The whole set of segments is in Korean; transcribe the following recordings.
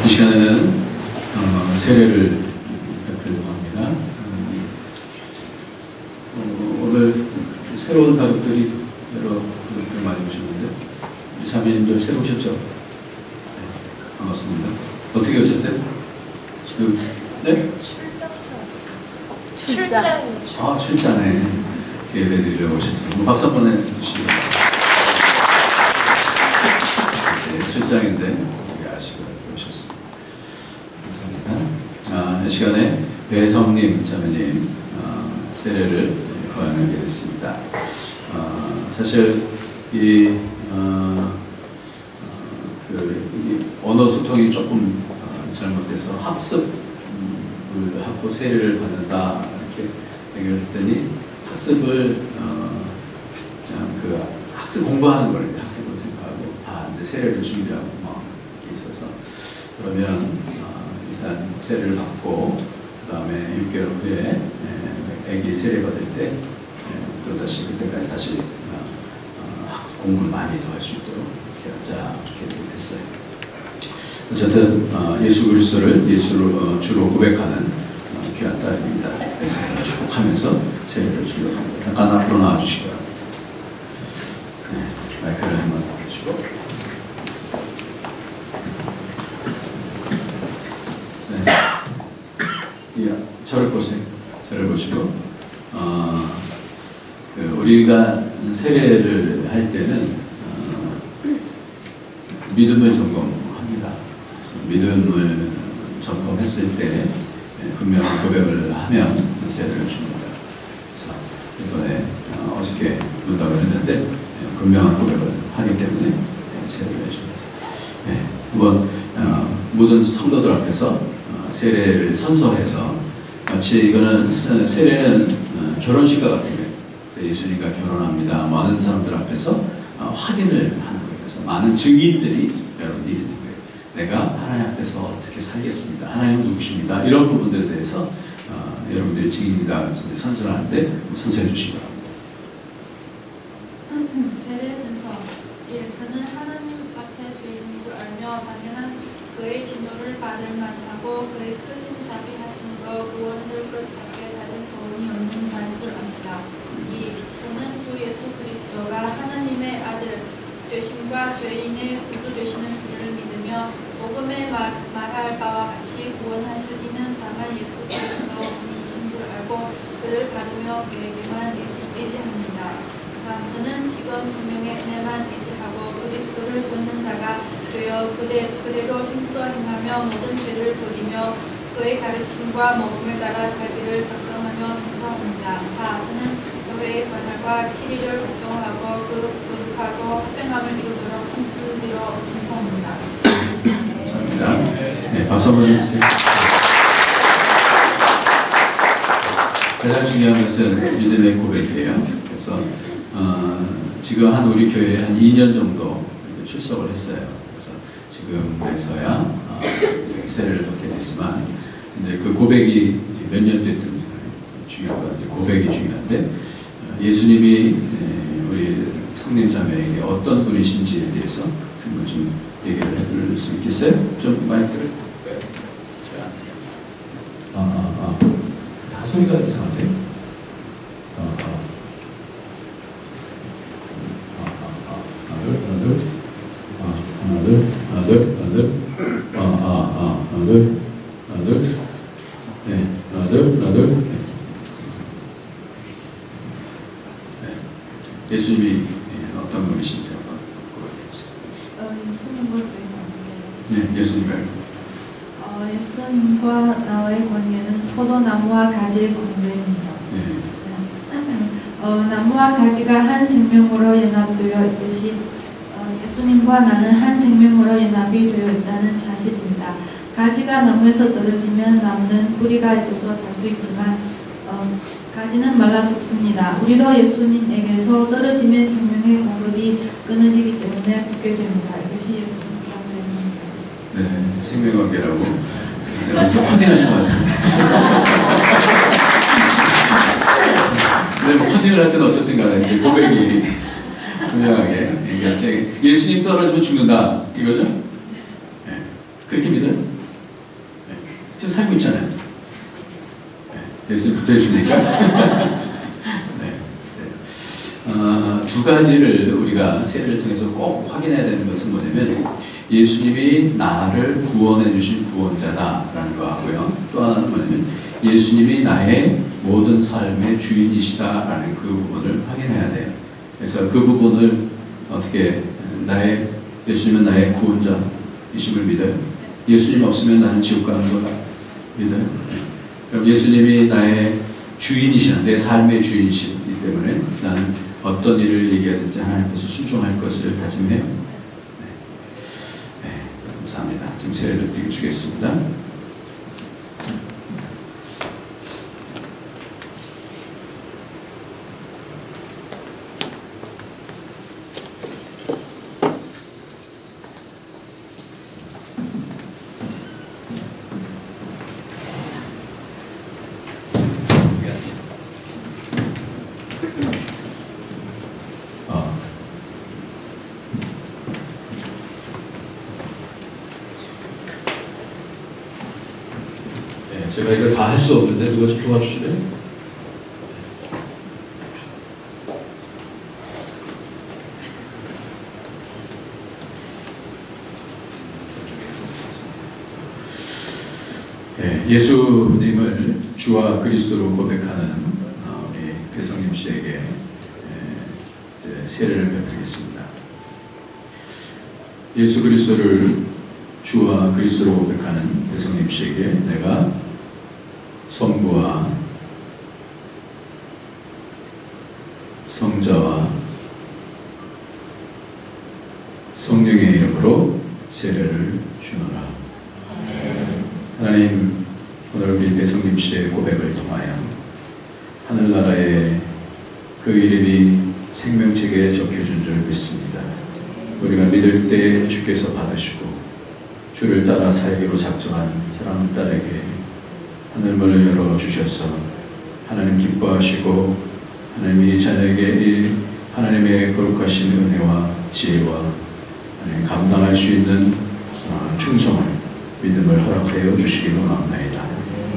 이 시간에는 세례를 베풀려고 합니다. 오늘 새로운 가족들이 여러 가족들 많이 오셨는데 우리 자매님들 새로 오셨죠? 네, 반갑습니다. 어떻게 오셨어요? 네? 출장. 출장에 예배드리러 오셨어요. 박수 한번 해주시고. 네, 출장인데 우리 아시고 오셨습니다. 감사합니다. 이 시간에 배성님 자매님 세례를 거행하게 됐습니다. 사실 이 언어 소통이 조금 잘못돼서 학습을 하고 세례를 받는다 이렇게 얘기를 했더니 학습을 그냥 그 학습 공부하는 걸 학습을 생각하고 다 이제 세례를 준비하고 막 이렇게 있어서 그러면 일단 세례를 받고 그 다음에 6개월 후에 애기 세례 받을 때 또 다시 그때까지 다시 학습 공부를 많이 더 할 수 있도록 이렇게 하자 이렇게 됐어요. 어쨌든 예수 그리스도를 예수로 주로 고백하는 귀한 딸입니다. 그래서 축복하면서 세례를 주려고 합니다. 잠깐 앞으로 나와주시고요. 네, 마이크를 한번 주시고. 네, 저를 보세요. 저를 보시고. 우리가 세례를 할 때는 믿음을 점검합니다. 믿음을 점검했을 때 분명한 고백을 하면 세례를 줍니다. 그래서 이번에 어저께 문답을 했는데 분명한 고백을 하기 때문에 세례를 해줍니다. 네, 한번 모든 성도들 앞에서 세례를 선서해서 마치 이거는 세례는 결혼식과 같은 거예요. 그래서 예수님과 결혼합니다. 많은 사람들 앞에서 확인을 하는 거예요. 그래서 많은 증인들이 여러분이 있는 거예요. 내가 하나님 앞에서 어떻게 살겠습니다. 하나님은 누구십니다. 이런 부분들에 대해서 여러분들이 증인입니다. 그래서 선서하는데 선서해 주시기 바랍니다. 세례 선서. 저는 하나님 앞에 죄인인 줄 알며 당연한 그의 진노를 받을 만하고 그의 크신 자비하심으로 구원을 끝밖에 다른 소원이 없는 자인 줄 압니다. 저는 주 예수 그리스도가 하나님의 아들 되심과 죄인의 구주 되시는 주를 믿으며 복음에 말할 바와 같이 구원하실 이는 다만 예수 그리스도이신 줄 알고 그를 받으며 그에게만 의지합니다. 저는 지금 생명의 은혜만 의지하고 그리스도를 쫓는 자가 되어 그대로 힘써 행하며 모든 죄를 버리며 그의 가르침과 모범을 따라 살기를 작정하며 선서합니다. 저는 교회의 관할과 치리를 걱정하고 거룩하고 합병함을 이루도록 힘쓰기로 신청합니다. 감사합니다. 네, 박수 한번 해주세요. 가장 중요한 것은 믿음의 고백이에요. 그래서 지금 우리 교회에 한 2년 정도 출석을 했어요. 그래서 지금에서야 세례를 받게 되지만 이제 그 고백이 몇 년 됐든 중요하고 고백이 중요한데 예수님이 우리 성님 자매에게 어떤 분이신지에 대해서 한번 좀 얘기를 해볼 수 있겠어요? 좀 마이크를 다 소리가 이상한데? 예수님이 어떤 분이신지 한번 고백해보세요. 네, 예수님과요. 예수님과 나와의 관계는 포도나무와 가지의 관계입니다. 나무와 가지가 한 생명으로 연합되어 있듯이 예수님과 나는 한 생명으로 연합이 되어 있다는 사실입니다. 가지가 나무에서 떨어지면 나무는 뿌리가 있어서 살 수 있지만 가지는 말라 죽습니다. 우리도 예수님에게서 떨어지면 생명의 공급이 끊어지기 때문에 죽게 됩니다. 이것이 예수님과 제입니다. 네, 생명관계라고 여기서 컨닝하신 것 같은데. 근데 뭐 컨닝을 할 때는 어쨌든 간에 이제 고백이 분명하게 얘기하지. 예수님 떨어지면 죽는다 이거죠? 네. 그렇게 믿어요? 네. 지금 살고 있잖아요. 네. 예수님 붙어 있으니까. 네. 네. 두 가지를 우리가 세례를 통해서 꼭 확인해야 되는 것은 뭐냐면 예수님이 나를 구원해 주신 구원자다라는 거하고요. 또 하나는 뭐냐면 예수님이 나의 모든 삶의 주인이시다라는 그 부분을 확인해야 돼요. 그래서 그 부분을 어떻게 예수님은 나의 구원자이심을 믿어요. 예수님 없으면 나는 지옥 가는 거다 믿어요. 그럼 예수님이 나의 주인이시나 내 삶의 주인이시기 때문에 나는 어떤 일을 얘기하든지 하나님께서 순종할 것을 다짐해요. 네, 감사합니다. 지금 세례를 드리겠습니다. 제가 이거 다 할 수 없는데 누가 좀 도와주실래요? 네, 예수님을 주와 그리스도로 고백하는 우리 배성님 씨에게 세례를 베풀겠습니다. 예수 그리스도를 주와 그리스도로 고백하는 배성님 씨에게 내가 성부와 성자와 성령의 이름으로 세례를 주노라. 하나님, 오늘 우리 배성님 씨의 고백을 통하여 하늘나라에 그 이름이 생명책에 적혀준 줄 믿습니다. 우리가 믿을 때 주께서 받으시고 주를 따라 살기로 작정한 사랑하는 딸에게 하늘문을 열어주셔서 하나님 기뻐하시고 하나님이 자녀에게 하나님의 거룩하신 은혜와 지혜와 하나님 감당할 수 있는 충성을 믿음을 허락하여 주시기를 원합니다.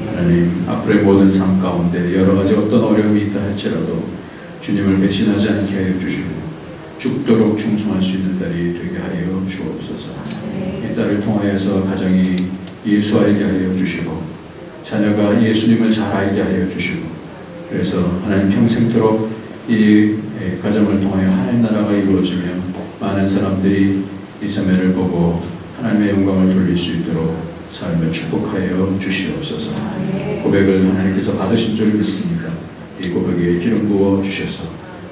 하나님 앞으로의 모든 삶 가운데 여러 가지 어떤 어려움이 있다 할지라도 주님을 배신하지 않게 하여 주시고 죽도록 충성할 수 있는 딸이 되게 하여 주옵소서. 이 딸을 통하여서 가정이 예수 알게 하여 주시고 자녀가 예수님을 잘 알게 하여 주시고 그래서 하나님 평생토록 이 가정을 통하여 하나님 나라가 이루어지며 많은 사람들이 이 자매를 보고 하나님의 영광을 돌릴 수 있도록 삶을 축복하여 주시옵소서. 고백을 하나님께서 받으신 줄 믿습니다. 이 고백에 기름 부어 주셔서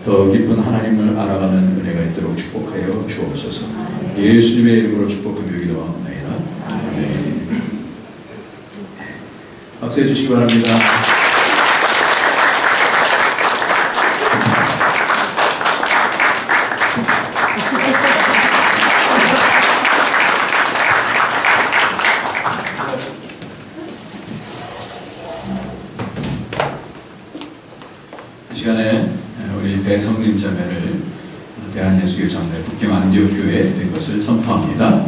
더 깊은 하나님을 알아가는 은혜가 있도록 축복하여 주옵소서. 예수님의 이름으로 축복하며 기도합니다. 아멘. 박수해 주시기 바랍니다. 이 시간에 우리 배성님 자매를 대한예수교장대 북경 안디옥교회에 된 것을 선포합니다.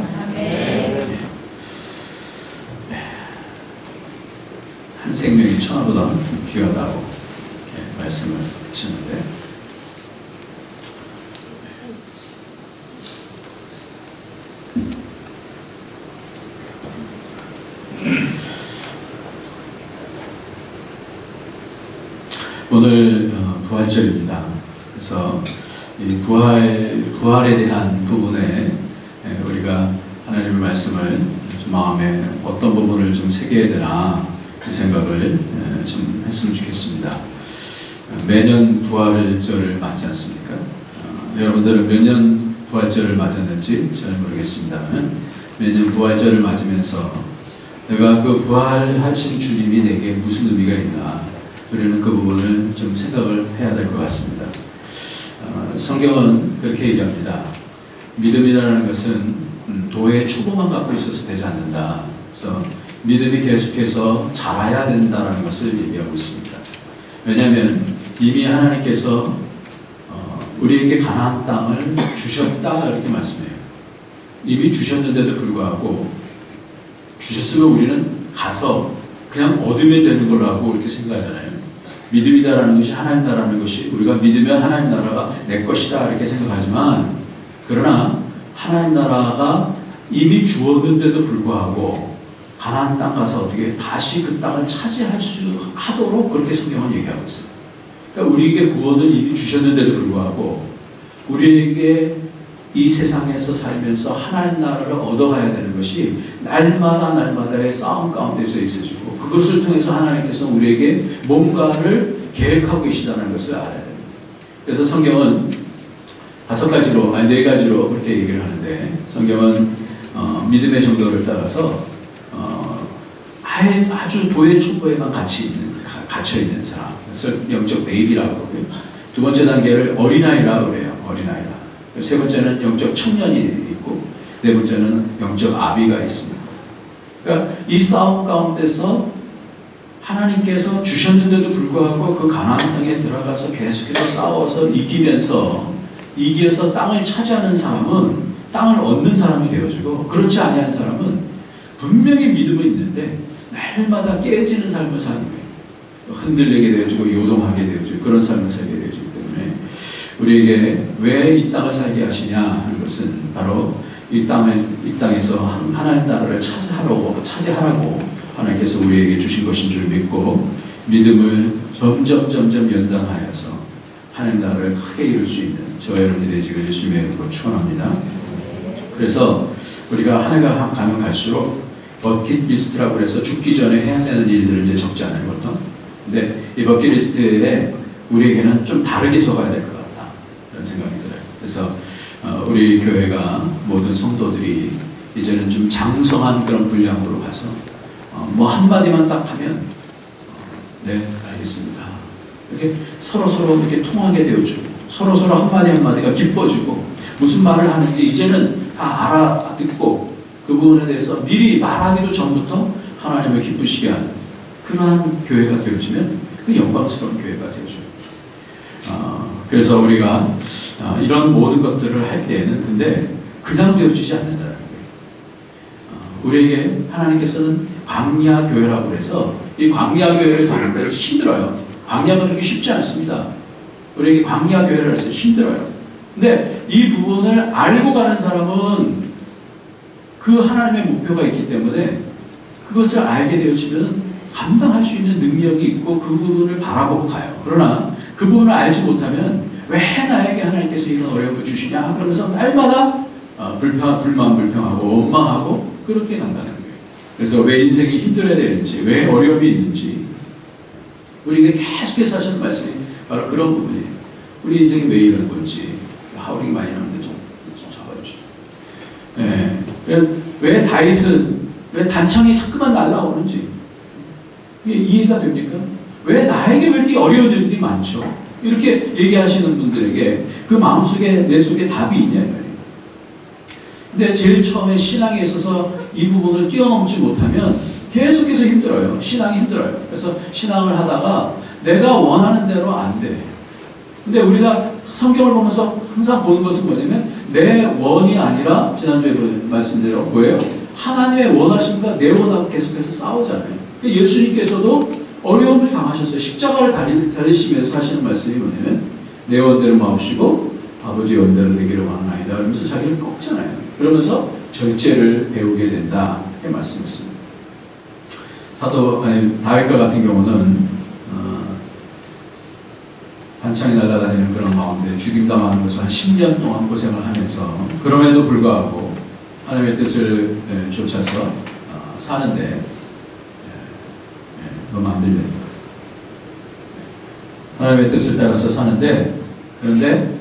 한 생명이 천하보다 귀하다고 말씀을 하시는데 오늘 부활절입니다. 그래서 이 부활에 대한 부분에 우리가 하나님의 말씀을 마음에 어떤 부분을 좀 새겨야 되나 그 생각을 좀 했으면 좋겠습니다. 매년 부활절을 맞지 않습니까? 여러분들은 몇 년 부활절을 맞았는지 저는 모르겠습니다만 매년 부활절을 맞으면서 내가 그 부활하신 주님이 내게 무슨 의미가 있나 우리는 그 부분을 좀 생각을 해야 될 것 같습니다. 성경은 그렇게 얘기합니다. 믿음이라는 것은 도의 초보만 갖고 있어서 되지 않는다. 그래서 믿음이 계속해서 자라야 된다는 것을 얘기하고 있습니다. 왜냐하면 이미 하나님께서 우리에게 가나안 땅을 주셨다 이렇게 말씀해요. 이미 주셨는데도 불구하고 주셨으면 우리는 가서 그냥 얻으면 되는 거라고 이렇게 생각하잖아요. 믿음이다라는 것이 하나님 나라는 것이 우리가 믿으면 하나님 나라가 내 것이다 이렇게 생각하지만 그러나 하나님 나라가 이미 주었는데도 불구하고 가나안 땅 가서 어떻게 다시 그 땅을 차지할 수 하도록 그렇게 성경은 얘기하고 있어요. 그러니까 우리에게 구원을 이미 주셨는데도 불구하고 우리에게 이 세상에서 살면서 하나님 나라를 얻어가야 되는 것이 날마다의 싸움 가운데서 있어지고 그것을 통해서 하나님께서 우리에게 뭔가를 계획하고 계시다는 것을 알아야 됩니다. 그래서 성경은 4가지로 그렇게 얘기를 하는데 성경은 믿음의 정도를 따라서 아주 도의 촉구에만 갇혀있는 사람, 그래서 영적 베이비라고 하고요. 두 번째 단계를 어린아이라고 그래요. 어린아이라. 세 번째는 영적 청년이 있고 네 번째는 영적 아비가 있습니다. 그러니까 이 싸움 가운데서 하나님께서 주셨는데도 불구하고 그 가나안 땅에 들어가서 계속해서 싸워서 이기면서 땅을 차지하는 사람은 땅을 얻는 사람이 되어지고 그렇지 아니한 사람은 분명히 믿음은 있는데 날마다 깨지는 삶을 사는 거예요. 흔들리게 되어지고 요동하게 되어지고 그런 삶을 살게 되어지기 때문에 우리에게 왜 이 땅을 살게 하시냐 하는 것은 바로 이 땅에서 하나님 나라를 차지하라고 하나님께서 우리에게 주신 것인 줄 믿고 믿음을 점점 연단하여서 하나님 나라를 크게 이룰 수 있는 저와 여러분이 되시기를 예수님의 이름으로 축원합니다. 그래서 우리가 한 해가 가면 갈수록 버킷리스트라고 해서 죽기 전에 해야 되는 일들을 이제 적지 않아요, 보통. 근데 이 버킷리스트에 우리에게는 좀 다르게 적어야 될 것 같다. 그런 생각이 들어요. 그래서 우리 교회가 모든 성도들이 이제는 좀 장성한 그런 분량으로 가서 뭐 한마디만 딱 하면 네, 알겠습니다. 이렇게 서로 이렇게 통하게 되어주고 서로 한마디가 기뻐지고 무슨 말을 하는지 이제는 다 알아듣고 그 부분에 대해서 미리 말하기도 전부터 하나님을 기쁘시게 하는 그러한 교회가 되어지면 그 영광스러운 교회가 되어져요. 그래서 우리가 이런 모든 것들을 할 때에는 근데 그냥 되어지지 않는다는 거예요. 우리에게 하나님께서는 광야 교회라고 해서 이 광야 교회를 가는데 힘들어요. 광야가 그렇게 쉽지 않습니다. 우리에게 광야 교회를 해서 힘들어요. 근데 이 부분을 알고 가는 사람은 그 하나님의 목표가 있기 때문에 그것을 알게 되어지면 감당할 수 있는 능력이 있고 그 부분을 바라보고 가요. 그러나 그 부분을 알지 못하면 왜 나에게 하나님께서 이런 어려움을 주시냐 그러면서 날마다 불평하고 원망하고 그렇게 간다는 거예요. 그래서 왜 인생이 힘들어야 되는지 왜 어려움이 있는지 우리에게 계속해서 하시는 말씀이 바로 그런 부분이에요. 우리 인생이 왜 이런 건지 하울링이 많이 나오는데 좀 잡아주시죠. 네. 왜 다윗은 왜 단창이 자꾸만 날라오는지 이게 이해가 됩니까? 왜 나에게 왜 이렇게 어려운 일들이 많죠? 이렇게 얘기하시는 분들에게 그 마음속에 내 속에 답이 있냐 말이에요. 근데 제일 처음에 신앙에 있어서 이 부분을 뛰어넘지 못하면 계속해서 힘들어요. 신앙이 힘들어요. 그래서 신앙을 하다가 내가 원하는 대로 안 돼. 근데 우리가 성경을 보면서 항상 보는 것은 뭐냐면 내 원이 아니라 지난주에 말씀대로 뭐예요? 하나님의 원하심과 내 원하고 계속해서 싸우잖아요. 예수님께서도 어려움을 당하셨어요. 십자가를 달리시면서 하시는 말씀이 뭐냐면 내 원대로 마옵시고 아버지의 원대로 되기를 원하나이다. 그러면서 자기를 꺾잖아요. 그러면서 절제를 배우게 된다. 이렇게 말씀했습니다. 다윗과 같은 경우는 한창이 날아다니는 그런 가운데 죽임당하는 것을 한 10년 동안 고생을 하면서 그럼에도 불구하고 하나님의 뜻을 쫓아서 사는데 너무 안 들려요. 하나님의 뜻을 따라서 사는데 그런데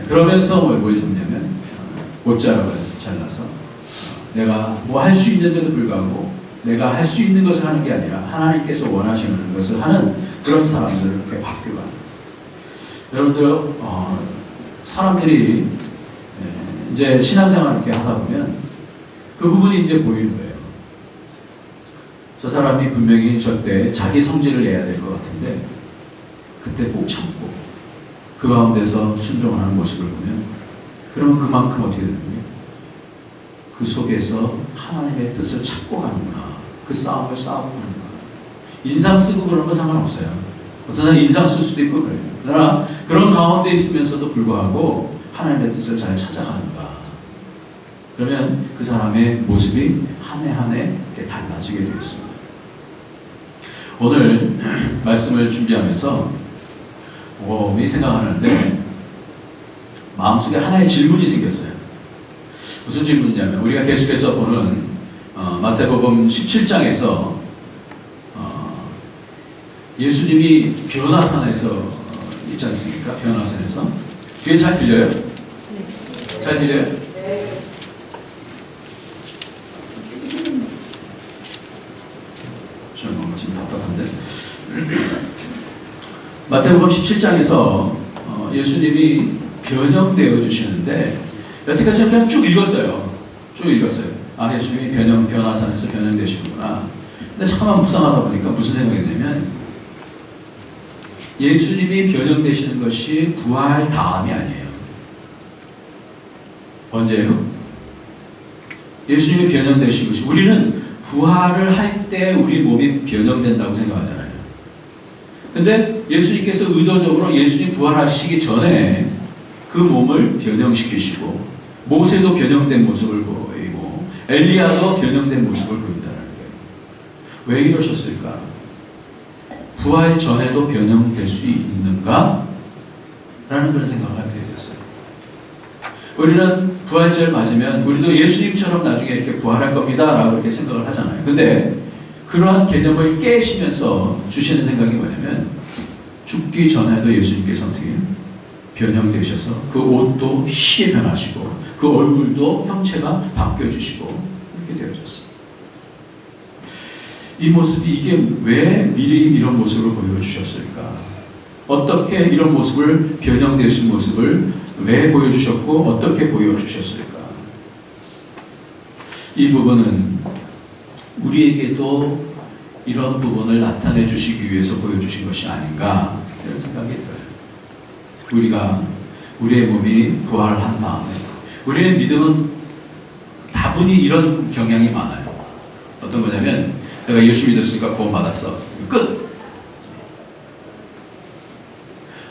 그러면서 뭘 했냐면 못자락을 잘라서 내가 뭐 할 수 있는데도 불구하고 내가 할 수 있는 것을 하는 게 아니라 하나님께서 원하시는 것을 하는 그런 사람들을 이렇게 바뀌어가요. 여러분들 사람들이 이제 신앙생활을 이렇게 하다 보면 그 부분이 이제 보이는 거예요. 저 사람이 분명히 저때 자기 성질을 내야 될 것 같은데 그때 꼭 참고 그 가운데서 순종을 하는 모습을 보면 그러면 그만큼 어떻게 되는 거예요? 그 속에서 하나님의 뜻을 찾고 가는구나. 그 싸움을 싸우고 하는 거예요. 인상 쓰고 그런 거 상관없어요. 어떤 사람 인상 쓸 수도 있고 그래요. 그러나 그런 가운데 있으면서도 불구하고 하나님의 뜻을 잘 찾아가는가. 그러면 그 사람의 모습이 한 해 한 해 달라지게 되겠습니다. 오늘 말씀을 준비하면서 곰곰이 생각하는데 마음속에 하나의 질문이 생겼어요. 무슨 질문이냐면 우리가 계속해서 보는 마태복음 17장에서 예수님이 변화산에서 있지 않습니까? 변화산에서. 뒤에 잘 들려요? 네. 잘 들려요? 네. 저는 지금 답답한데. 마태복음 17장에서 예수님이 변형되어 주시는데 여태까지 그냥 쭉 읽었어요. 쭉 읽었어요. 아, 예수님이 변화산에서 변형되시구나. 근데 잠깐만 묵상하다 보니까 무슨 생각이 드냐면 예수님이 변형되시는 것이 부활 다음이 아니에요. 언제예요? 예수님이 변형되신 것이 우리는 부활을 할 때 우리 몸이 변형된다고 생각하잖아요. 근데 예수님께서 의도적으로 예수님 부활하시기 전에 그 몸을 변형시키시고 모세도 변형된 모습을 보이고 엘리야도 변형된 모습을 보인다는 거예요. 왜 이러셨을까? 부활 전에도 변형될 수 있는가? 라는 그런 생각을 하게 되었어요. 우리는 부활절 맞으면 우리도 예수님처럼 나중에 이렇게 부활할 겁니다 라고 이렇게 생각을 하잖아요. 근데 그러한 개념을 깨시면서 주시는 생각이 뭐냐면 죽기 전에도 예수님께서 어떻게 변형되셔서 그 옷도 희게 변하시고 그 얼굴도 형체가 바뀌어주시고 이렇게 되어졌어요. 이 모습이 이게 왜 미리 이런 모습을 보여주셨을까? 어떻게 이런 모습을 변형되신 모습을 왜 보여주셨고 어떻게 보여주셨을까? 이 부분은 우리에게도 이런 부분을 나타내 주시기 위해서 보여주신 것이 아닌가 이런 생각이 들어요. 우리의 몸이 부활한 다음에 우리의 믿음은 다분히 이런 경향이 많아요. 어떤 거냐면 내가 예수 믿었으니까 구원받았어. 끝.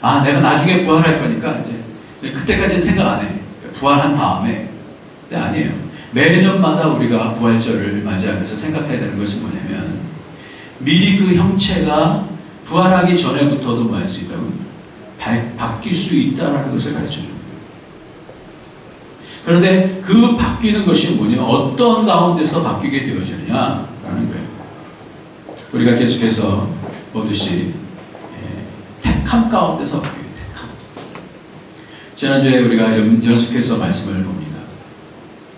아, 내가 나중에 부활할 거니까 이제 그때까지는 생각 안 해. 부활한 다음에. 근데 아니에요. 매년마다 우리가 부활절을 맞이하면서 생각해야 되는 것은 뭐냐면 미리 그 형체가 부활하기 전에부터도 뭐 할 수 있다면 바뀔 수 있다는 것을 가르쳐줍니다. 그런데 그 바뀌는 것이 뭐냐, 어떤 가운데서 바뀌게 되어지느냐라는 거예요. 우리가 계속해서 보듯이 택함 가운데서 바뀌어요. 택함. 지난주에 우리가 연속해서 말씀을 봅니다.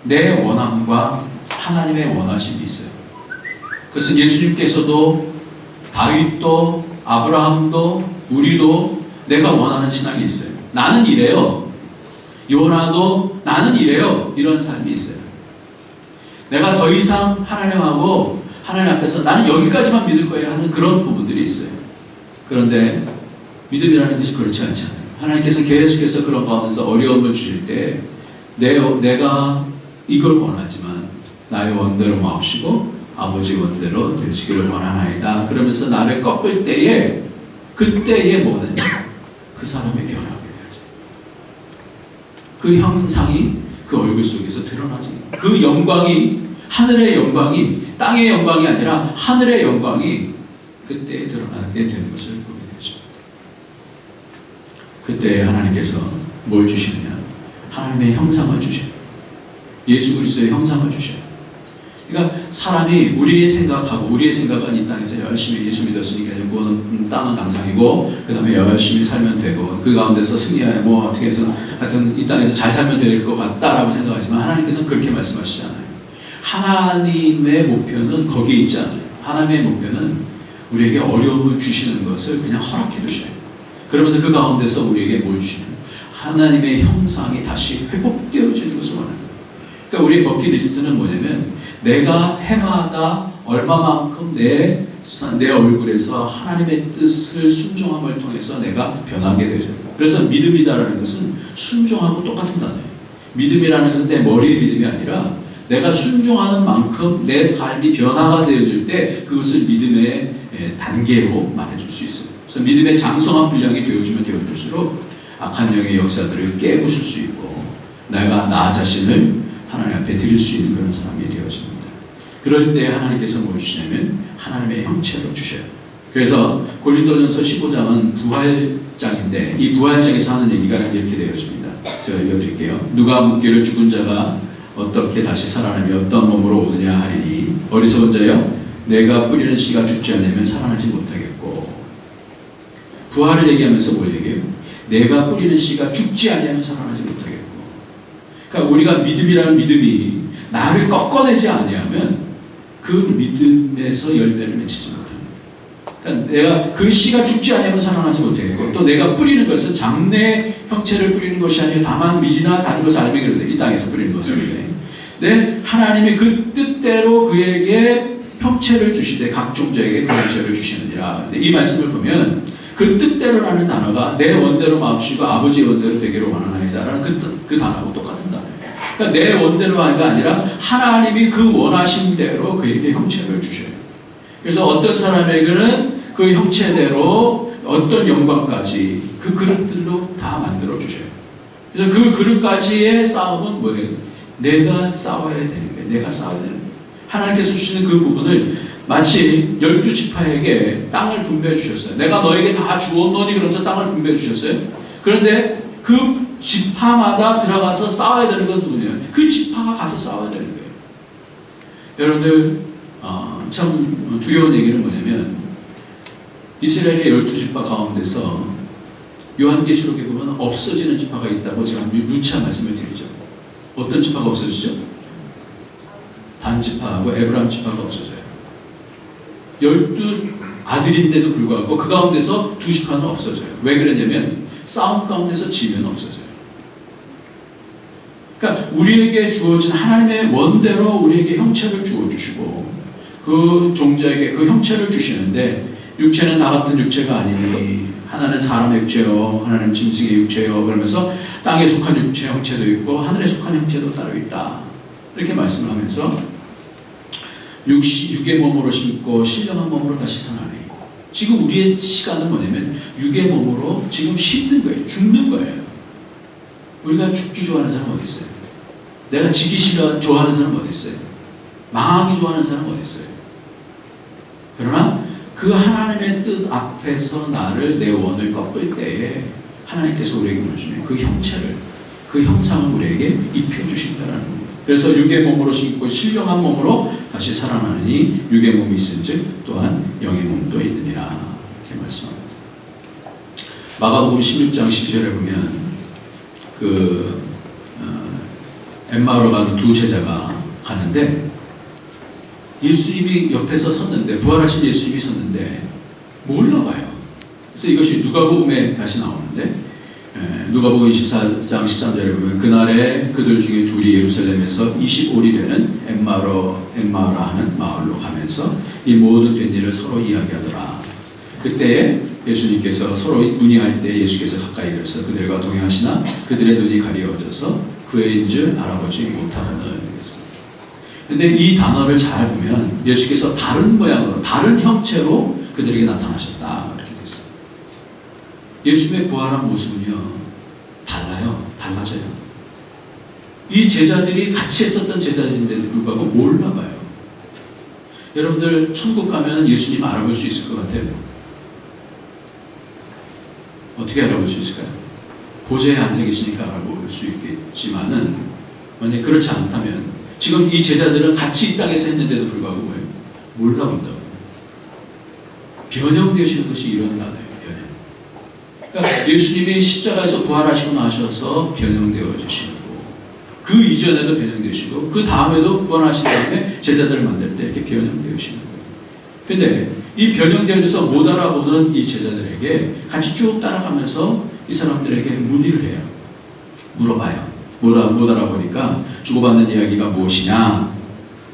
내 원함과 하나님의 원하심이 있어요. 그래서 예수님께서도 다윗도 아브라함도 우리도 내가 원하는 신앙이 있어요. 나는 이래요. 요나도 나는 이래요. 이런 삶이 있어요. 내가 더 이상 하나님하고 하나님 앞에서 나는 여기까지만 믿을 거예요 하는 그런 부분들이 있어요. 그런데 믿음이라는 것이 그렇지 않잖아요. 하나님께서 계속해서 그런 가운데서 어려움을 주실 때 내가 이걸 원하지만 나의 원대로 마옵시고 아버지 원대로 되시기를 원하나이다. 그러면서 나를 꺾을 때에 그때에 뭐는 그 사람의 변화가 되어져. 그 형상이 그 얼굴 속에서 드러나지. 그 영광이 하늘의 영광이 땅의 영광이 아니라 하늘의 영광이 그때에 드러나게 되는 것을 보게 되죠. 그때 하나님께서 뭘 주시느냐? 하나님의 형상을 주셔요. 예수 그리스도의 형상을 주셔요. 그러니까 사람이 우리의 생각하고 우리의 생각은 이 땅에서 열심히 예수 믿었으니까 구원은 땅은 당상이고 그 다음에 열심히 살면 되고 그 가운데서 승리하여 뭐 어떻게 해서 하여튼 이 땅에서 잘 살면 될 것 같다라고 생각하지만 하나님께서는 그렇게 말씀하시지 않아요. 하나님의 목표는 거기에 있지 않아요. 하나님의 목표는 우리에게 어려움을 주시는 것을 그냥 허락해 두셔요. 그러면서 그 가운데서 우리에게 뭘 주시는 하나님의 형상이 다시 회복되어지는 것을 원합니다. 그러니까 우리의 버킷리스트는 뭐냐면 내가 해마다 얼마만큼 내 얼굴에서 하나님의 뜻을 순종함을 통해서 내가 변하게 되죠. 그래서 믿음이다라는 것은 순종하고 똑같은 단어예요. 믿음이라는 것은 내 머리의 믿음이 아니라 내가 순종하는 만큼 내 삶이 변화가 되어질 때 그것을 믿음의 단계로 말해줄 수 있어요. 그래서 믿음의 장성한 분량이 되어지면 되어질수록 악한 영의 역사들을 깨부술 수 있고 내가 나 자신을 하나님 앞에 드릴 수 있는 그런 사람이 되어집니다. 그럴 때 하나님께서 뭐 주시냐면 하나님의 형체를 주셔요. 그래서 고린도전서 15장은 부활장인데 이 부활장에서 하는 얘기가 이렇게 되어집니다. 제가 읽어드릴게요. 누가 묻기를 죽은 자가 어떻게 다시 살아나며 어떤 몸으로 오느냐 하리니 어리석은 자여 내가 뿌리는 씨가 죽지 않으면 살아나지 못하겠고 부활을 얘기하면서 뭘 얘기해요? 내가 뿌리는 씨가 죽지 않으면 살아나지 못하겠고 그러니까 우리가 믿음이라는 믿음이 나를 꺾어내지 아니하면 그 믿음에서 열매를 맺히지 못합니다. 그러니까 내가 그 씨가 죽지 않으면 살아나지 못하겠고 또 내가 뿌리는 것은 장래의 형체를 뿌리는 것이 아니라 다만 밀이나 다른 것을 알맹이로 이 땅에서 뿌리는 것입니다. 네, 하나님이 그 뜻대로 그에게 형체를 주시되 각종 자에게 그 형체를 주시느니라. 이 말씀을 보면 그 뜻대로라는 단어가 내 원대로 마음씨고 아버지의 원대로 되기를 원하나이다라는 그 단어하고 똑같은 단어예요. 그러니까 내 원대로가 아니라 하나님이 그 원하신 대로 그에게 형체를 주셔요. 그래서 어떤 사람에게는 그 형체대로 어떤 영광까지 그 그릇들로 다 만들어 주셔요. 그래서 그 그릇까지의 싸움은 뭐예요? 내가 싸워야 되는 거예요. 내가 싸워야 되는 거예요. 하나님께서 주시는 그 부분을 마치 12지파에게 땅을 분배해 주셨어요. 내가 너에게 다 주었노니 그러면서 땅을 분배해 주셨어요. 그런데 그 지파마다 들어가서 싸워야 되는 건 누구냐? 그 지파가 가서 싸워야 되는 거예요. 여러분들 참 두려운 얘기는 뭐냐면 이스라엘의 12지파 가운데서 요한계시록에 보면 없어지는 지파가 있다고 제가 누차 말씀을 드리죠. 어떤 지파가 없어지죠? 단 지파하고 에브라임 지파가 없어져요. 12 아들인데도 불구하고 그 가운데서 2지파는 없어져요. 왜 그러냐면 싸움 가운데서 지면 없어져요. 그러니까 우리에게 주어진 하나님의 원대로 우리에게 형체를 주어주시고 그 종자에게 그 형체를 주시는데 육체는 나 같은 육체가 아니니 하나는 사람의 육체요 하나는 짐승의 육체요 그러면서 땅에 속한 육체 형체도 있고 하늘에 속한 형체도 따로 있다. 이렇게 말씀을 하면서 육의 몸으로 심고 신령한 몸으로 다시 살아나니 지금 우리의 시간은 뭐냐면 육의 몸으로 지금 심는 거예요. 죽는 거예요. 우리가 죽기 좋아하는 사람 어디 있어요? 내가 지기 좋아하는 사람 어디 있어요? 망하기 좋아하는 사람 어디 있어요? 그러나 그 하나님의 뜻 앞에서 나를 내 원을 꺾을 때에 하나님께서 우리에게 보여주는 그 형체를 그 형상을 우리에게 입혀주신다는 겁니다. 그래서 육의 몸으로 심고 신령한 몸으로 다시 살아나느니 육의 몸이 있은즉 또한 영의 몸도 있느니라 이렇게 말씀합니다. 마가복음 16장 10절에 보면 엠마오로 가는 두 제자가 가는데 예수님이 옆에서 섰는데 부활하신 예수님이 섰는데 몰라봐요. 그래서 이것이 누가복음에 다시 나오는데 누가복음 24장 13절에 보면 그날에 그들 중에 둘이 예루살렘에서 25리 되는 엠마오라 하는 마을로 가면서 이 모든 된 일을 서로 이야기하더라. 그때에 예수님께서 서로 문의할 때 예수께서 가까이 가서 그들과 동행하시나 그들의 눈이 가리워져서 그의 줄 알아보지 못하거늘. 근데 이 단어를 잘 보면 예수께서 다른 모양으로 다른 형체로 그들에게 나타나셨다 이렇게 됐어요. 예수님의 부활한 모습은요 달라져요. 이 제자들이 같이 했었던 제자들인데도 불구하고 몰라봐요. 여러분들 천국 가면 예수님 알아볼 수 있을 것 같아요. 어떻게 알아볼 수 있을까요? 보좌에 앉아 계시니까 알아볼 수 있겠지만은 만약 그렇지 않다면 지금 이 제자들은 같이 이 땅에서 했는데도 불구하고 뭐예요? 몰라본다고. 변형되시는 것이 이런 단어예요. 변형. 그러니까 예수님이 십자가에서 부활하시고 나셔서 변형되어지시고 그 이전에도 변형되시고 그 다음에도 부활하신 다음에 제자들을 만들 때 이렇게 변형되시는 거예요. 근데 이 변형되어서 못 알아보는 이 제자들에게 같이 쭉 따라가면서 이 사람들에게 문의를 해요. 물어봐요. 못 알아보니까 주고받는 이야기가 무엇이냐?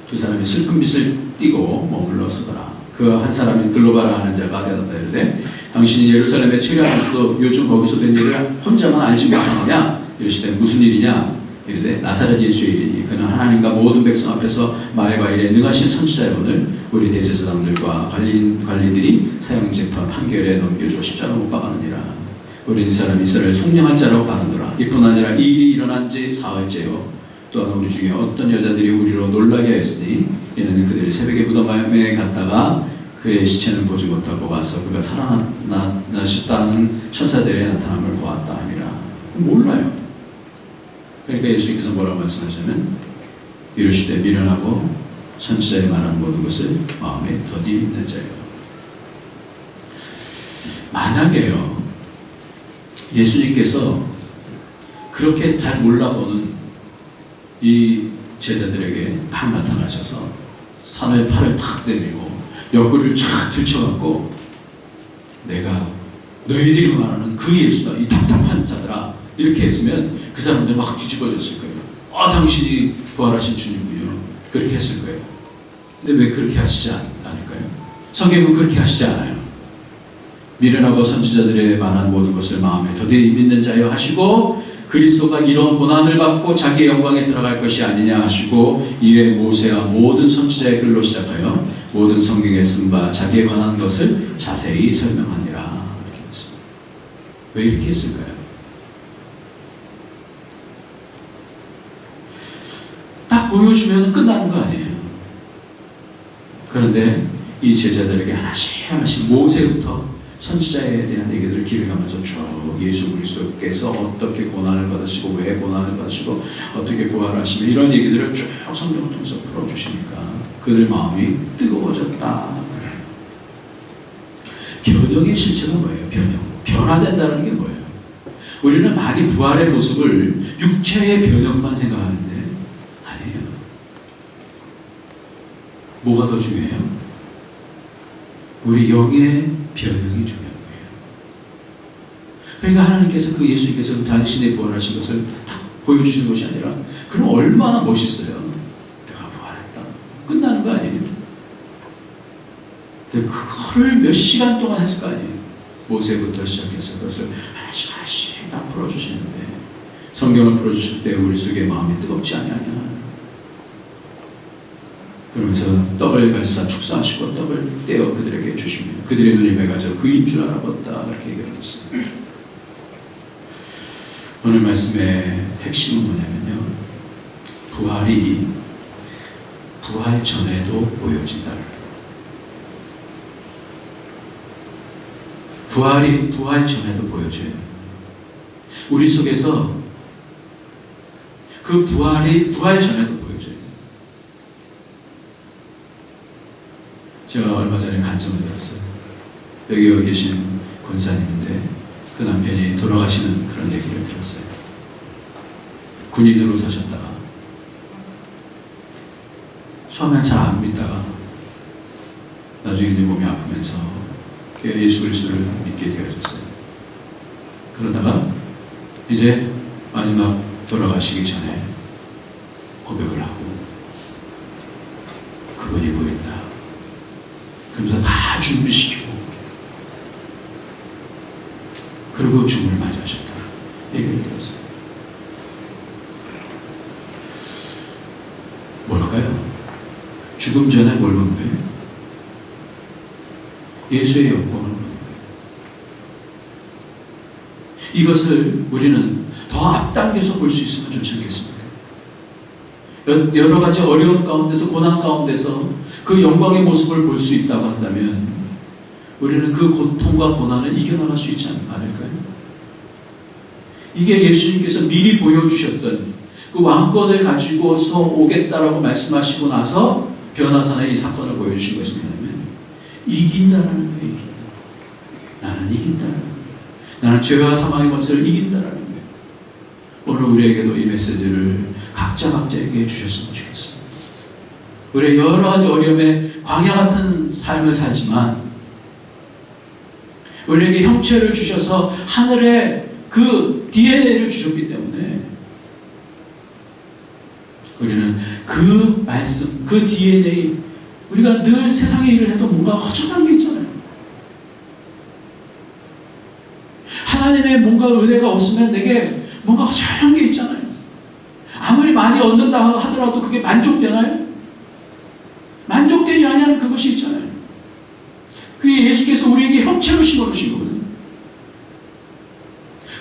두 사람이 슬픈 빛을 띠고 머물러 서더라. 그 한 사람이 글로바라 하는 자가 대답하여 이르되 당신이 예루살렘에 체류하면서도 요즘 거기서 된 일을 혼자만 알지 못하느냐? 이르시되 무슨 일이냐? 이르되 나사렛 예수의 이르니 그는 하나님과 모든 백성 앞에서 말과 일에 능하신 선지자여오늘 우리 대제사장들과 관리들이 사형 재판 판결에 넘겨주어 십자가 못 박았느니라. 우리 이 사람이 이스라엘 속량할 자라고 바라노라. 이뿐 아니라 이 일이 일어난 지 사흘째요. 또한 우리 중에 어떤 여자들이 우리로 놀라게 하였으니 이는 그들이 새벽에 무덤에 갔다가 그의 시체는 보지 못하고 와서 그가 살아나셨다는 천사들의 나타남을 보았다 함이라. 몰라요. 그러니까 예수님께서 뭐라고 말씀하시냐면 이르시되 미련하고 선지자의 말한 모든 것을 마음에 더디 있는 자요. 만약에요 예수님께서 그렇게 잘 몰라보는 이 제자들에게 딱 나타나셔서 산에 팔을 탁 내밀고 옆구리를 쫙 들쳐갖고 내가 너희들이 말하는 그 예수다 이 답답한 자들아 이렇게 했으면 그 사람들 막 뒤집어졌을 거예요. 당신이 부활하신 주님이요. 그렇게 했을 거예요. 근데 왜 그렇게 하시지 않을까요? 성경은 그렇게 하시지 않아요. 미련하고 선지자들의 말한 모든 것을 마음에 더디 믿는 자여 하시고 그리스도가 이런 고난을 받고 자기의 영광에 들어갈 것이 아니냐 하시고 이에 모세와 모든 선지자의 글로 시작하여 모든 성경에 쓴 바 자기에 관한 것을 자세히 설명하니라. 이렇게 했습니다. 왜 이렇게 했을까요? 딱 보여주면 끝나는 거 아니에요. 그런데 이 제자들에게 하나씩 하나씩 모세부터 선지자에 대한 얘기들을 길을 가면서 쭉 예수 그리스도께서 어떻게 고난을 받으시고 왜 고난을 받으시고 어떻게 부활하시며 이런 얘기들을 쭉 성경을 통해서 풀어주시니까 그들 마음이 뜨거워졌다. 변형의 실체가 뭐예요? 변화된다는 게 뭐예요? 우리는 많이 부활의 모습을 육체의 변형만 생각하는데 아니에요. 뭐가 더 중요해요? 우리 영의 변형이 중요한 거예요. 그러니까 하나님께서 그 예수님께서 당신의 부활하신 것을 딱 보여주시는 것이 아니라 그럼 얼마나 멋있어요. 내가 부활했다. 끝나는 거 아니에요. 근데 그거를 몇 시간 동안 했을 거 아니에요. 모세부터 시작해서 그것을 하나씩 하나씩 다 풀어주시는데 성경을 풀어주실 때 우리 속에 마음이 뜨겁지 아니하냐. 그러면서 떡을 가지사 축사하시고 떡을 떼어 그들에게 주십니다. 그들의 눈이 밝아져 그인 줄 알아봤다. 이렇게 얘기를 했습니다. 오늘 말씀의 핵심은 뭐냐면요. 부활이 부활 전에도 보여진다. 부활이 부활 전에도 보여져요. 우리 속에서 그 부활이 부활 전에도 보여져요. 제가 얼마 전에 간증을 들었어요. 여기 계신 권사님인데 그 남편이 돌아가시는 그런 얘기를 들었어요. 군인으로 사셨다가 처음엔 잘 안 믿다가 나중에 이제 몸이 아프면서 예수 그리스도를 믿게 되어졌어요. 그러다가 이제 마지막 돌아가시기 전에 고백을 하고 그분이 보인다. 그러면서 다 준비시키고 그리고 죽음을 맞이하셨다. 얘기를 들었어요. 뭘까요? 죽음 전에 뭘 본 거예요? 예수의 영광을 본 거예요. 이것을 우리는 더 앞당겨서 볼 수 있으면 좋지 않겠습니까? 여러 가지 어려움 가운데서 고난 가운데서 그 영광의 모습을 볼 수 있다고 한다면 우리는 그 고통과 고난을 이겨나갈 수 있지 않을까요? 이게 예수님께서 미리 보여주셨던 그 왕권을 가지고서 오겠다라고 말씀하시고 나서 변화산의 이 사건을 보여주신 것이 뭐냐면 이긴다라는 거예요. 이긴다. 나는 이긴다라는 거예요. 나는 죄와 사망의 권세를 이긴다라는 거예요. 오늘 우리에게도 이 메시지를 각자에게 주셨으면 좋겠습니다. 우리 여러 가지 어려움에 광야 같은 삶을 살지만 우리에게 형체를 주셔서 하늘에 그 DNA를 주셨기 때문에 우리는 그 말씀, 그 DNA 우리가 늘 세상의 일을 해도 뭔가 허전한 게 있잖아요. 하나님의 뭔가 은혜가 없으면 내게 뭔가 허전한 게 있잖아요. 많이 얻는다 하더라도 그게 만족되나요? 만족되지 않냐는 그것이 있잖아요. 그게 예수께서 우리에게 형체로 심어주신 거거든요.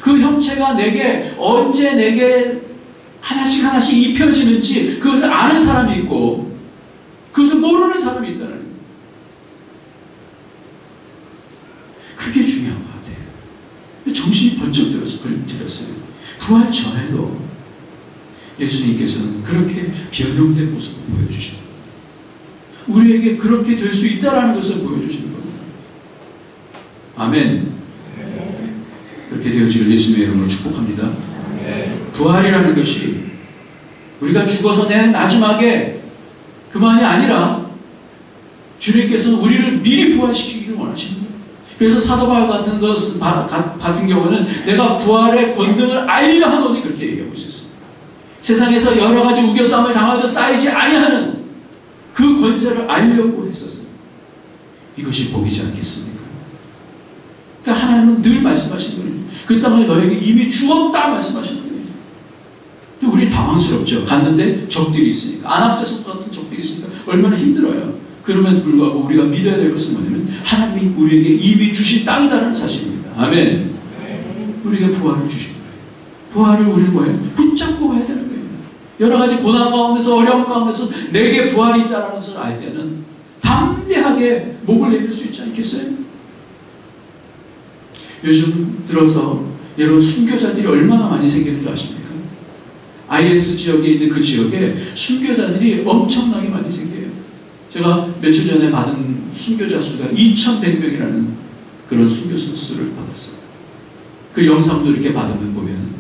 그 형체가 언제 내게 하나씩 입혀지는지 그것을 아는 사람이 있고 그것을 모르는 사람이 있다는 거예요. 그게 중요한 것 같아요. 정신이 번쩍 들었어요. 부활 전에도 예수님께서는 그렇게 변형된 모습을 보여주십니다. 우리에게 그렇게 될 수 있다는 것을 보여주시는 겁니다. 아멘. 그렇게 되어지길 예수님의 이름으로 축복합니다. 부활이라는 것이 우리가 죽어서 낸 마지막에 그만이 아니라 주님께서는 우리를 미리 부활시키기를 원하십니다. 그래서 사도 바울 같은 경우는 내가 부활의 권능을 알리라 하노니 그렇게 얘기하고 있었어요. 세상에서 여러 가지 우겨싸움을 당하도 쌓이지 아니하는 그 권세를 알려고 했었어요. 이것이 복이지 않겠습니까? 그러니까 하나님은 늘 말씀하시는 거예요. 그 땅을 너에게 이미 주었다 말씀하시는 거예요. 근데 우리 당황스럽죠. 갔는데 적들이 있으니까. 안압자석 같은 적들이 있으니까 얼마나 힘들어요. 그럼에도 불구하고 우리가 믿어야 될 것은 뭐냐면 하나님이 우리에게 이미 주신 땅이다라는 사실입니다. 아멘. 우리에게 부활을 주신 거예요. 부활을 우리는 뭐예요? 붙잡고 가야 되는 거예요. 여러 가지 고난 가운데서 어려움 가운데서 내게 부활이 있다는 것을 알 때는 담대하게 목을 내밀 수 있지 않겠어요? 요즘 들어서 여러분 순교자들이 얼마나 많이 생기는 줄 아십니까? IS 지역에 있는 그 지역에 순교자들이 엄청나게 많이 생겨요. 제가 며칠 전에 받은 순교자 수가 2,100명이라는 그런 순교자 수를 받았어요. 그 영상도 이렇게 받으면 보면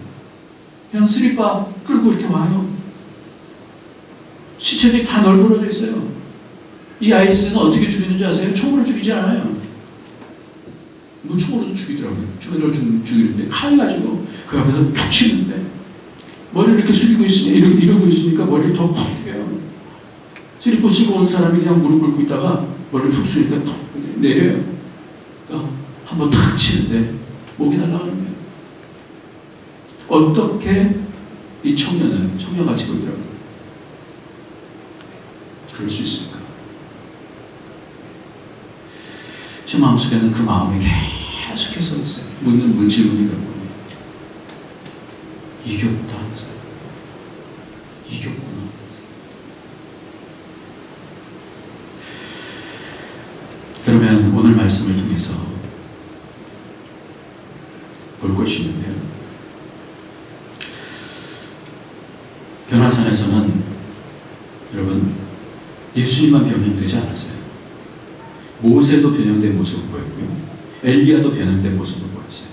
그냥 스리바 끌고 이렇게 와요. 시체들이 다 널브러져 있어요. 이 IS는 어떻게 죽이는지 아세요? 총으로 죽이지 않아요. 뭐 총으로도 죽이더라고요. 총으로 죽이는데 칼 가지고 그 앞에서 툭 치는데 머리를 이렇게 숙이고 있으니까 이러고 있으니까 머리를 더 푹 숙여요. 슬리퍼 신고 온 사람이 그냥 무릎 꿇고 있다가 머리를 푹 숙이니까 툭 내려요. 그러니까 한번 탁 치는데 목이 날아가는 거예요. 어떻게 이 청년가 지고 있더라고요. 그럴 수 있을까? 제 마음속에는 그 마음이 계속해서 있어요. 묻는 질문이 그렇거든요. 이겼다. 이겼구나. 그러면 오늘 말씀을 통해서 볼 것이 있는데요. 변화산에서는 여러분 예수님만 변형되지 않았어요. 모세도 변형된 모습을 보였고요. 엘리야도 변형된 모습을 보였어요.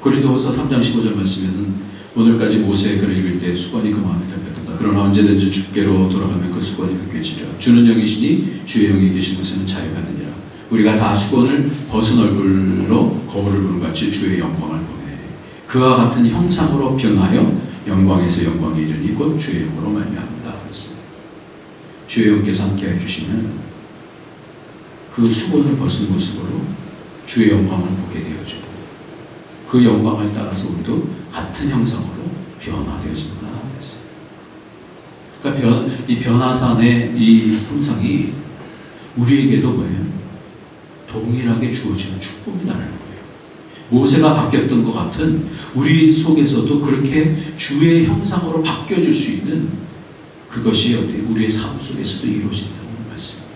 고린도후서 3장 15절 말씀에는 오늘까지 모세의 글을 읽을 때 수건이 그 마음에 들렸다. 그러나 언제든지 주께로 돌아가면 그 수건이 벗겨지리라. 주는 영이시니 주의 영이 계신 곳에는 자유가 있느니라. 우리가 다 수건을 벗은 얼굴로 거울을 보는 같이 주의 영광을 보내 그와 같은 형상으로 변하여 영광에서 영광에 이르니 곧 주의 영으로 말미암다. 그랬습니다. 주의 영께서 함께 해주시면 그 수건을 벗은 모습으로 주의 영광을 보게 되어지고 그 영광을 따라서 우리도 같은 형상으로 변화되어진다. 그랬어요. 그러니까 이 변화산의 이 형상이 우리에게도 뭐예요? 동일하게 주어지는 축복이라는 거예요. 모세가 바뀌었던 것 같은 우리 속에서도 그렇게 주의 형상으로 바뀌어질 수 있는 그것이 어떻게 우리의 삶 속에서도 이루어진다는 말씀입니다.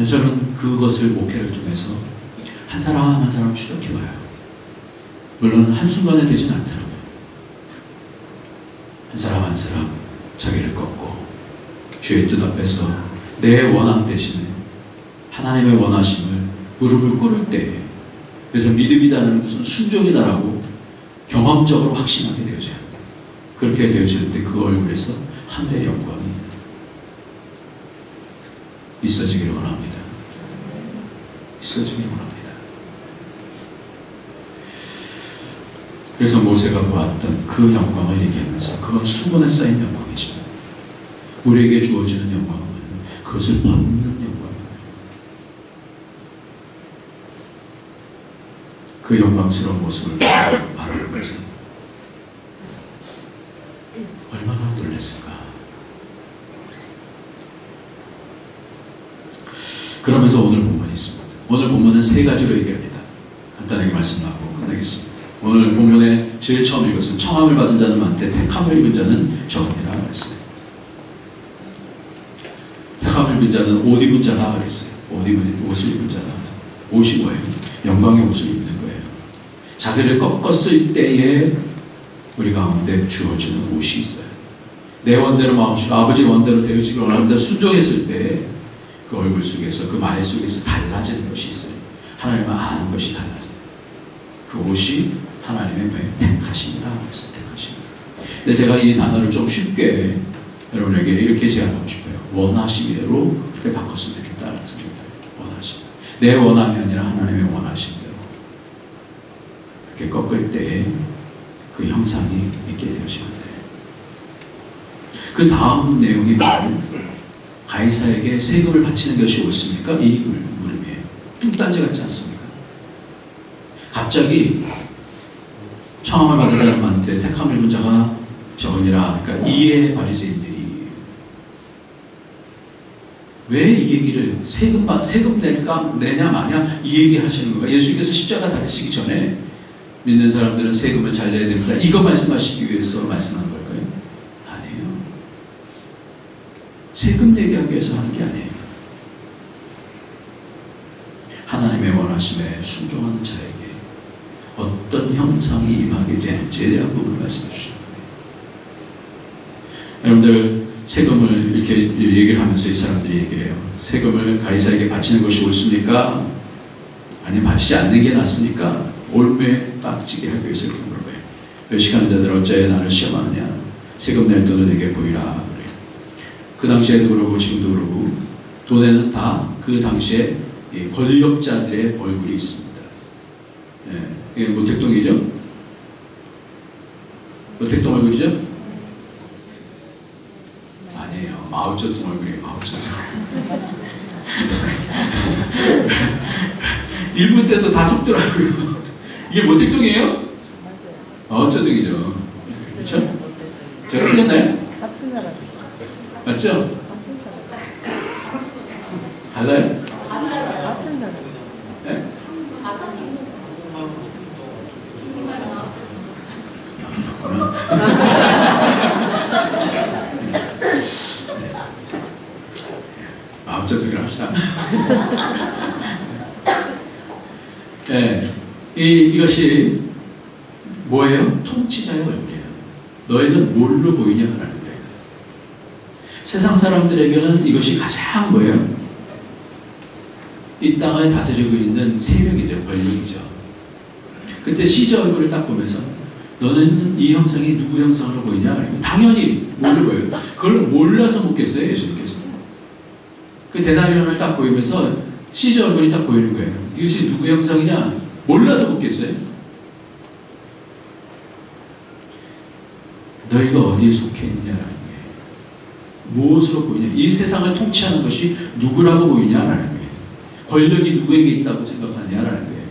저는 그것을 목회를 통해서 한 사람 한 사람 추적해봐요. 물론 한순간에 되진 않더라고요. 한 사람 한 사람 자기를 꺾고 주의 뜻 앞에서 내 원함 대신에 하나님의 원하심을 무릎을 꿇을 때, 그래서 믿음이라는 것은 순종이다라고 경험적으로 확신하게 되어져야 합니다. 그렇게 되어질 때 그 얼굴에서 하늘의 영광이 있어지기를 원합니다. 있어지기를 원합니다. 그래서 모세가 보았던 그 영광을 얘기하면서 그건 수건에 쌓인 영광이지만 우리에게 주어지는 영광은 그것을 벗는 영광입니다. 그 영광스러운 모습을 바라보면서 그러면서 오늘 본문이 있습니다. 오늘 본문은 세 가지로 얘기합니다. 간단하게 말씀하고 끝내겠습니다. 오늘 본문에 제일 처음 읽었은 청함을 받은 자는 많되 택함을 입은 자는 적으니라 그랬어요. 택함을 입은 자는 옷 입은 자다 그랬어요. 옷을 입은 자다. 옷이 뭐예요? 영광의 옷을 입는 거예요. 자기를 꺾었을 때에 우리 가운데 주어지는 옷이 있어요. 내 원대로 마음씨고 아버지 원대로 되어지길 원하는데 순종했을 때 그 얼굴 속에서 그 말 속에서 달라지는 것이 있어요. 하나님을 아는 것이 달라져요. 그 옷이 하나님의 택하심이다. 그래서 택하심이다. 근데 제가 이 단어를 좀 쉽게 여러분에게 이렇게 제안하고 싶어요. 원하심대로 그렇게 바꿨으면 좋겠다. 그래서 원하심. 내 원함이 아니라 하나님의 원하심대로 이렇게 꺾을 때에 그 형상이 있게 되시면 돼요. 그 다음 내용이 뭐예요? 가이사에게 세금을 바치는 것이 옳습니까? 이 물음이에요. 뚱딴지 같지 않습니까? 갑자기 청함을 받은 사람한테 택함을 입은 자가 적으니라. 그러니까 이에 바리새인들이 왜 이 얘기를 세금 내냐 마냐 이 얘기 하시는 건가? 예수님께서 십자가 달리시기 전에 믿는 사람들은 세금을 잘 내야 됩니다. 이거 말씀하시기 위해서 말씀한 걸까요? 아니에요. 세금 내게 하기 위해서 하는 게 아니에요. 하나님의 원하심에 순종하는 자에게 어떤 형상이 임하게 되는지에 대한 부분을 말씀해 주시는 거예요. 여러분들 세금을 이렇게 얘기를 하면서 이 사람들이 얘기를 해요. 세금을 가이사에게 바치는 것이 옳습니까? 아니면 바치지 않는 게 낫습니까? 올매 빡치게 하기 위해서 이렇게 물어봐요. 외식하는 자들 어찌하여 나를 시험하느냐? 세금 낼 돈을 내게 보이라. 그래요. 그 당시에도 그러고 지금도 그러고 돈에는 다 그 당시에 권력자들의 얼굴이 있습니다. 예, 이게 모택동이죠? 모택동 얼굴이죠? 아니에요. 마오쩌둥 얼굴이에요. 마오쩌둥. 1분 때도 다 속더라고요. 이게 모택동이에요? 마오쩌둥이죠. 그렇죠? 제가 틀렸나요? 같은 사람. 맞죠? 같은 사람. 달라요? 같은 사람. 네? 마음쩌둥이라 합시다. 네, 이것이 뭐예요? 통치자의 얼굴이에요. 너희는 뭘로 보이냐라는 거예요. 세상 사람들에게는 이것이 가장 뭐예요? 이 땅을 다스리고 있는 세력이죠. 권력이죠. 그때 시저 얼굴을 딱 보면서 너는 이 형상이 누구 형상으로 보이냐? 당연히 뭘로 보여요? 그걸 몰라서 묻겠어요. 예수님께서. 그 대나리온을 딱 보이면서 시저 얼굴이 딱 보이는 거예요. 이것이 누구 형상이냐? 몰라서 묻겠어요. 너희가 어디에 속해 있느냐라는 거예요. 무엇으로 보이냐? 이 세상을 통치하는 것이 누구라고 보이냐라는 거예요. 권력이 누구에게 있다고 생각하냐라는 거예요.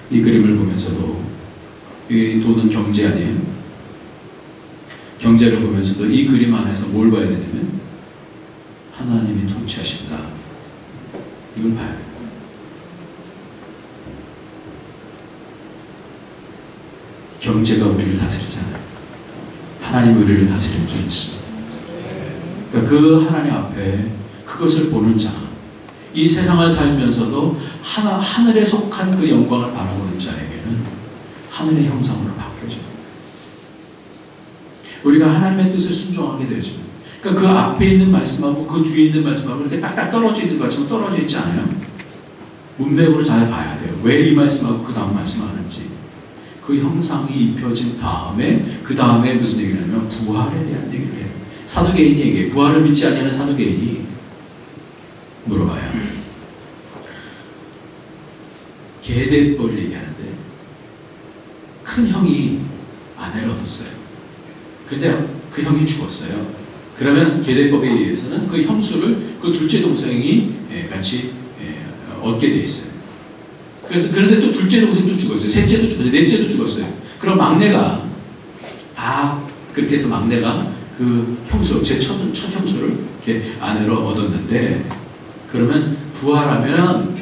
이 그림을 보면서도 이 돈은 경제 아니에요? 경제를 보면서도 이 그림 안에서 뭘 봐야 되냐면 하나님이 통치하신다. 이걸 봐야 돼요. 경제가 우리를 다스리잖아요. 하나님이 우리를 다스리는 줄 있습니다. 그러니까 그 하나님 앞에 그것을 보는 자, 이 세상을 살면서도 하늘에 속한 그 영광을 바라보는 자에게는 하늘의 형상으로 바뀌어져요. 우리가 하나님의 뜻을 순종하게 되죠. 그러니까 그 앞에 있는 말씀하고 그 뒤에 있는 말씀하고 이렇게 딱딱 떨어져 있는 것처럼 떨어져 있지 않아요? 문맥으로 잘 봐야 돼요. 왜 이 말씀하고 그 다음 말씀하는지. 그 형상이 입혀진 다음에 그 다음에 무슨 얘기를 하냐면 부활에 대한 얘기를 해요. 사도개인이 얘기해요. 부활을 믿지 않는 사도개인이 물어봐요. 계대법을 얘기하는데 큰 형이 아내를 얻었어요. 근데 그 형이 죽었어요. 그러면 계대법에 의해서는 그 형수를 그 둘째 동생이 같이 얻게 돼 있어요. 그래서 그런데 또 둘째 동생도 죽었어요. 셋째도 죽었어요. 넷째도 죽었어요. 그럼 막내가 다 그렇게 해서 막내가 그 형수, 제 첫 형수를 이렇게 아내로 얻었는데, 그러면 부활하면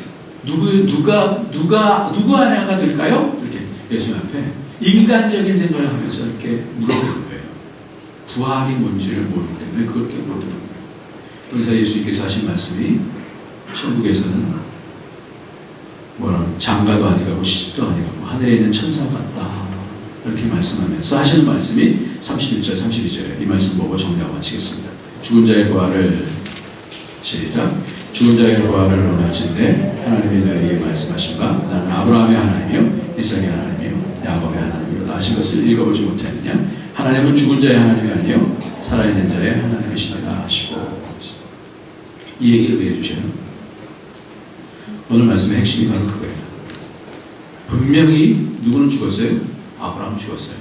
누구 아내가 될까요? 이렇게 예수님 앞에 인간적인 생각을 하면서 이렇게 물어보는 거예요. 부활이 뭔지를 모르기 때문에 그렇게 물어보는 거예요. 그래서 예수님께서 하신 말씀이 천국에서는 장가도 아니고 시집도 아니고 하늘에 있는 천사 같다. 이렇게 말씀하면서 하시는 말씀이 31절, 32절에 이 말씀 보고 정리하고 마치겠습니다. 죽은 자의 부활을 시작. 죽은 자의 부활을 원하신데 하나님이 너에게 말씀하신 바 나는 아브라함의 하나님이요 이삭의 하나님이요 야곱의 하나님이로다 하신 것을 읽어보지 못했느냐. 하나님은 죽은 자의 하나님이 아니요 살아있는 자의 하나님이시다 하시고. 이 얘기를 왜 해주셔요? 오늘 말씀의 핵심이 바로 그거예요. 분명히 누구는 죽었어요? 아브라함 죽었어요.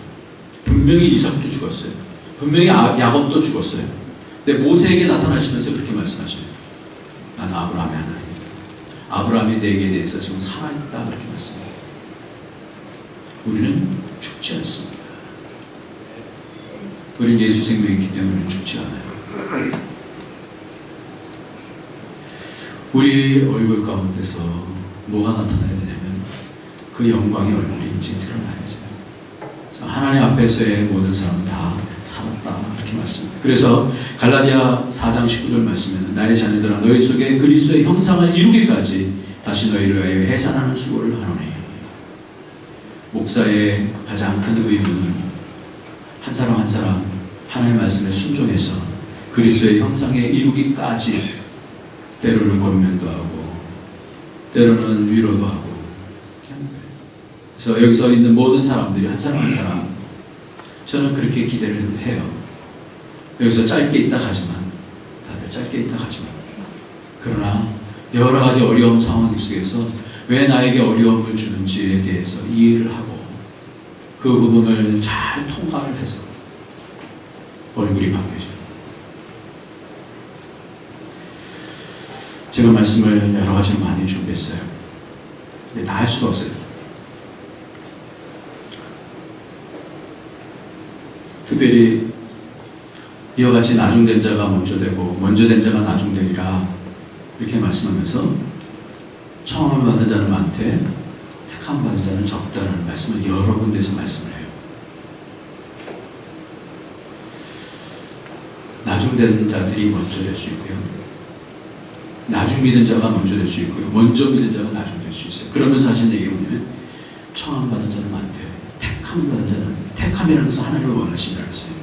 분명히 이삭도 죽었어요. 분명히 야곱도 죽었어요. 근데 모세에게 나타나시면서 그렇게 말씀하셔요. 나는 아브라함의 하나님. 아브라함이 내게 대해서 지금 살아있다 그렇게 말씀해요. 우리는 죽지 않습니다. 우리는 예수 생명이 있기 때문에 우리는 죽지 않아요. 우리 얼굴 가운데서 뭐가 나타나야 되냐면 그 영광의 얼굴이 이제 드러나야죠. 하나님 앞에서의 모든 사람은 다 살았다 이렇게 말씀합니다. 그래서 갈라디아 4장 19절 말씀에는 나의 자녀들아 너희 속에 그리스도의 형상을 이루기까지 다시 너희를 위하여 해산하는 수고를 하노니. 목사의 가장 큰 의무는 한 사람 한 사람 하나님의 말씀에 순종해서 그리스도의 형상에 이루기까지 때로는 권면도 하고 때로는 위로도 하고. 그래서 여기서 있는 모든 사람들이 한 사람 한 사람 저는 그렇게 기대를 해요. 여기서 짧게 있다 가지만 다들 짧게 있다 가지만 그러나 여러 가지 어려운 상황 속에서 왜 나에게 어려움을 주는지에 대해서 이해를 하고 그 부분을 잘 통과를 해서 얼굴이 바뀌어져요. 제가 말씀을 여러 가지로 많이 준비했어요. 근데 다 할 수가 없어요. 특별히 이와 같이 나중된 자가 먼저 되고 먼저 된 자가 나중되리라 이렇게 말씀하면서 청함을 받은 자는 많되 택함 받은 자는 적다라는 말씀을 여러 군데에서 말씀을 해요. 나중된 자들이 먼저 될 수 있고요. 나중 믿은 자가 먼저 될 수 있고요. 먼저 믿은 자가 나중 될 수 있어요. 그러면서 하신 얘기가 뭐냐면 청함 받은 자는 많대. 택함 받은 자는 택함이라는 것은 하나님의 원하심이라는 것이에요.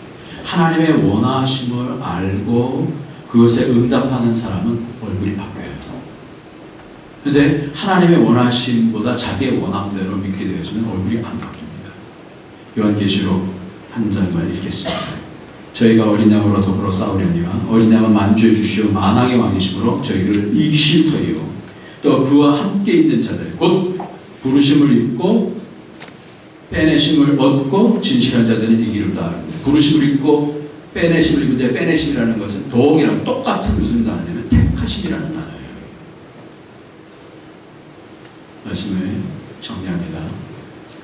하나님의 원하심을 알고 그것에 응답하는 사람은 얼굴이 바뀌어요. 그런데 하나님의 원하심보다 자기의 원함대로 믿게 되어지면 얼굴이 안 바뀝니다. 요한계시록 한 장만 읽겠습니다. 저희가 어린 양으로 더불어 싸우려니와 어린 양은 만주해 주시오 만왕의 왕이심으로 저희를 이기실 터이요 또 그와 함께 있는 자들 곧 부르심을 입고 빼내심을 얻고 진실한 자들은 이기리로다. 부르심을 입고 빼내심을 입는데 빼내심이라는 것은 동이랑 똑같은 무슨 단어냐면 택하심이라는 단어예요. 말씀을 정리합니다.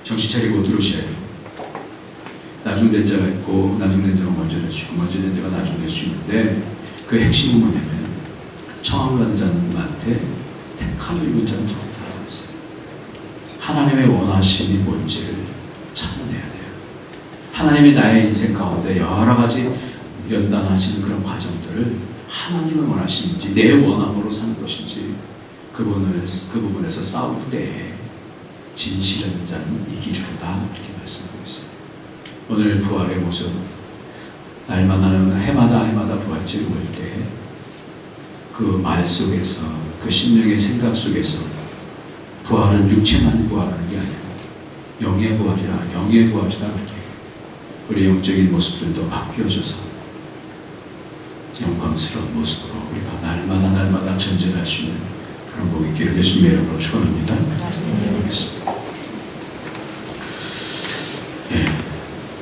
정신 차리고 들으셔야 돼요. 나중된 자가 있고 나중된 자가 먼저 될 수 있고 먼저 된 자가 나중 될 수 있는데 그 핵심은 뭐냐면 청함을 받은 자는 많대 택함을 입은 자는 적다라고 했어요. 하나님의 원하심이 뭔지를 찾아내야 돼요. 하나님이 나의 인생 가운데 여러 가지 연단하시는 그런 과정들을 하나님의 원하심인지 내 원함으로 사는 것인지 그 부분에서 싸울 때에 진실한 자는 이기리로다 이렇게 말씀하고 있어요. 오늘 부활의 모습 날마다는 해마다 부활절이 올 때 그 말 속에서 그 신령의 생각 속에서 부활은 육체만 부활하는 게 아니고 영의 부활이라 영의 부활이다 이렇게 우리 영적인 모습들도 바뀌어져서 영광스러운 모습으로 우리가 날마다 전진할 수 있는 그런 복이 있기를 예수님의 이름으로 축원합니다. 기도하겠습니다. 네,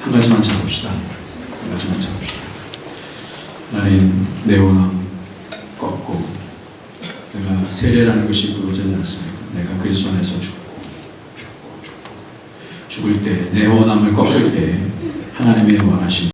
한 가지만 잡읍시다. 한 가지만 잡읍시다. 하나님 내 원함 꺾고 내가 세례라는 것이 부러지지 않습니까? 내가 그리스도 안에서 죽을 때 내 원함을 꺾을 때 하나님의 원하심